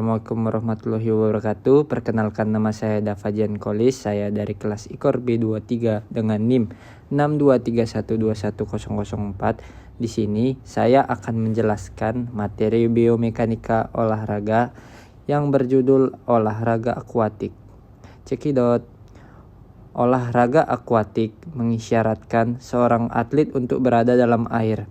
Assalamualaikum warahmatullahi wabarakatuh. Perkenalkan, nama saya Dafajan Kolis. Saya dari kelas IKOR B23 dengan NIM 623121004. Di sini saya akan menjelaskan materi biomekanika olahraga yang berjudul olahraga akuatik. Cekidot. Olahraga akuatik mengisyaratkan seorang atlet untuk berada dalam air.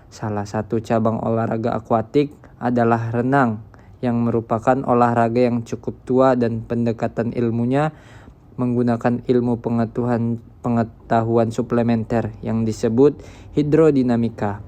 Salah satu cabang olahraga akuatik adalah renang, yang merupakan olahraga yang cukup tua dan pendekatan ilmunya menggunakan ilmu pengetahuan suplementer yang disebut hidrodinamika.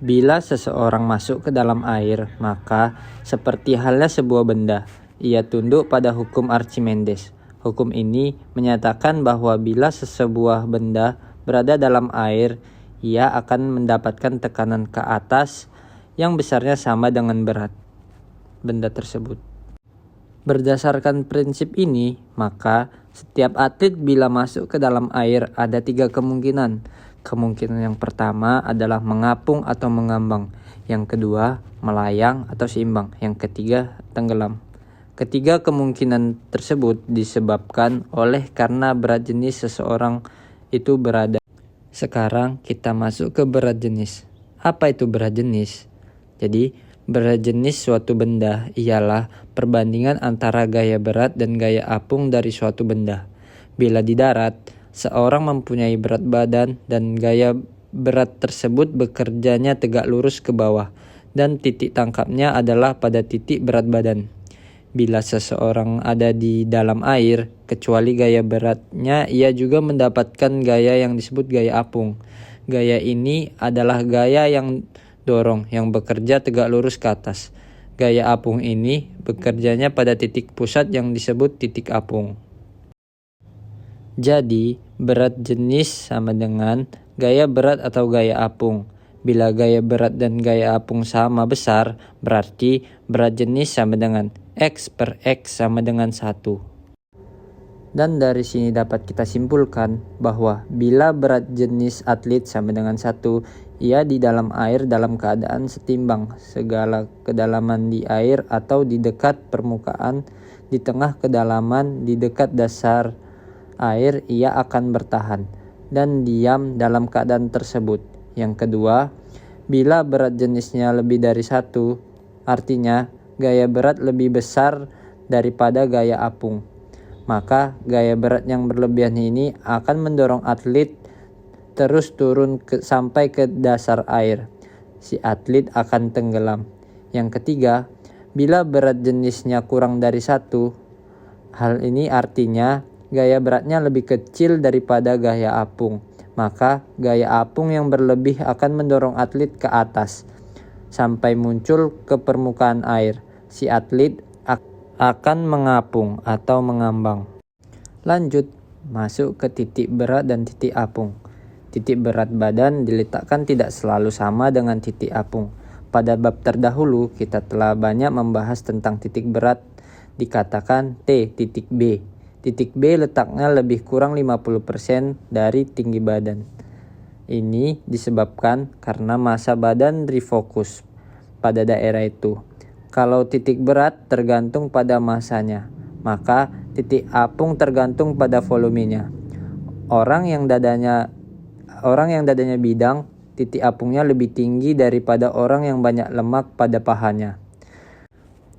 Bila seseorang masuk ke dalam air, maka seperti halnya sebuah benda, ia tunduk pada hukum Archimedes. Hukum ini menyatakan bahwa bila sebuah benda berada dalam air, ia akan mendapatkan tekanan ke atas yang besarnya sama dengan berat benda tersebut. Berdasarkan prinsip ini, maka setiap atlet bila masuk ke dalam air ada 3 kemungkinan. Kemungkinan yang pertama adalah mengapung atau mengambang. Yang kedua, melayang atau seimbang. Yang ketiga, tenggelam. Ketiga kemungkinan tersebut disebabkan oleh karena berat jenis seseorang itu berada. Sekarang kita masuk ke berat jenis. Apa itu berat jenis? Jadi, berat jenis suatu benda ialah perbandingan antara gaya berat dan gaya apung dari suatu benda. Bila di darat, seorang mempunyai berat badan dan gaya berat tersebut bekerjanya tegak lurus ke bawah dan titik tangkapnya adalah pada titik berat badan. Bila seseorang ada di dalam air, kecuali gaya beratnya, ia juga mendapatkan gaya yang disebut gaya apung. Gaya ini adalah gaya yang dorong yang bekerja tegak lurus ke atas. Gaya apung ini bekerjanya pada titik pusat yang disebut titik apung. Jadi, berat jenis sama dengan gaya berat atau gaya apung. Bila gaya berat dan gaya apung sama besar, berarti berat jenis sama dengan X per X sama dengan 1. Dan dari sini dapat kita simpulkan bahwa bila berat jenis atlet sama dengan 1, ia di dalam air dalam keadaan setimbang. Segala kedalaman di air atau di dekat permukaan, di tengah kedalaman, di dekat dasar air, ia akan bertahan dan diam dalam keadaan tersebut. Yang kedua, bila berat jenisnya lebih dari 1, artinya gaya berat lebih besar daripada gaya apung. Maka gaya berat yang berlebihan ini akan mendorong atlet terus turun sampai ke dasar air. Si atlet akan tenggelam. Yang ketiga, bila berat jenisnya kurang dari 1, hal ini artinya gaya beratnya lebih kecil daripada gaya apung. Maka gaya apung yang berlebih akan mendorong atlet ke atas sampai muncul ke permukaan air. Si atlet akan mengapung atau mengambang. Lanjut, masuk ke titik berat dan titik apung. Titik berat badan diletakkan tidak selalu sama dengan titik apung. Pada bab terdahulu, kita telah banyak membahas tentang titik berat, dikatakan T titik B. Titik B letaknya lebih kurang 50% dari tinggi badan. Ini disebabkan karena massa badan refokus pada daerah itu. Kalau titik berat tergantung pada masanya, maka titik apung tergantung pada volumenya. Orang yang dadanya bidang, titik apungnya lebih tinggi daripada orang yang banyak lemak pada pahanya.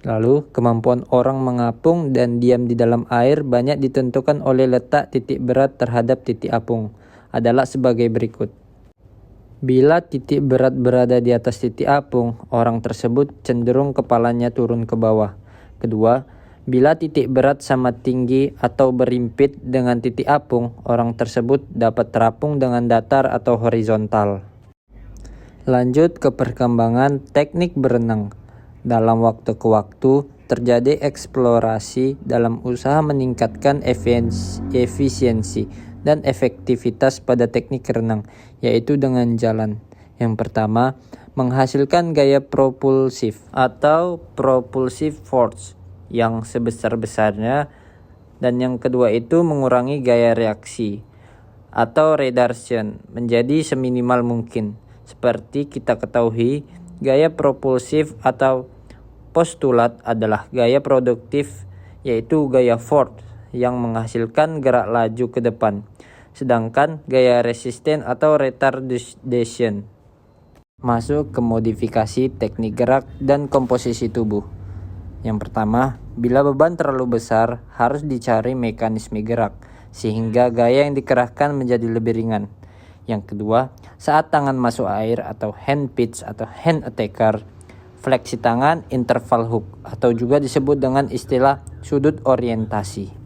Lalu, kemampuan orang mengapung dan diam di dalam air banyak ditentukan oleh letak titik berat terhadap titik apung adalah sebagai berikut. Bila titik berat berada di atas titik apung, orang tersebut cenderung kepalanya turun ke bawah. Kedua, bila titik berat sama tinggi atau berimpit dengan titik apung, orang tersebut dapat terapung dengan datar atau horizontal. Lanjut ke perkembangan teknik berenang. Dalam waktu ke waktu, terjadi eksplorasi dalam usaha meningkatkan efisiensi dan efektivitas pada teknik renang, yaitu dengan jalan. Yang pertama, menghasilkan gaya propulsif atau propulsive force yang sebesar-besarnya, dan yang kedua itu mengurangi gaya reaksi atau retardation menjadi seminimal mungkin. Seperti kita ketahui, gaya propulsif atau postulat adalah gaya produktif, yaitu gaya force yang menghasilkan gerak laju ke depan. Sedangkan gaya resisten atau retardation masuk ke modifikasi teknik gerak dan komposisi tubuh. Yang pertama, bila beban terlalu besar, harus dicari mekanisme gerak, sehingga gaya yang dikerahkan menjadi lebih ringan. Yang kedua, saat tangan masuk air atau hand pitch atau hand attacker, fleksi tangan interval hook atau juga disebut dengan istilah sudut orientasi.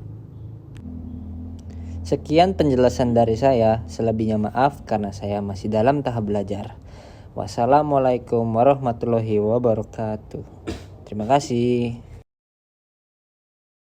Sekian penjelasan dari saya, selebihnya maaf karena saya masih dalam tahap belajar. Wassalamualaikum warahmatullahi wabarakatuh. Terima kasih.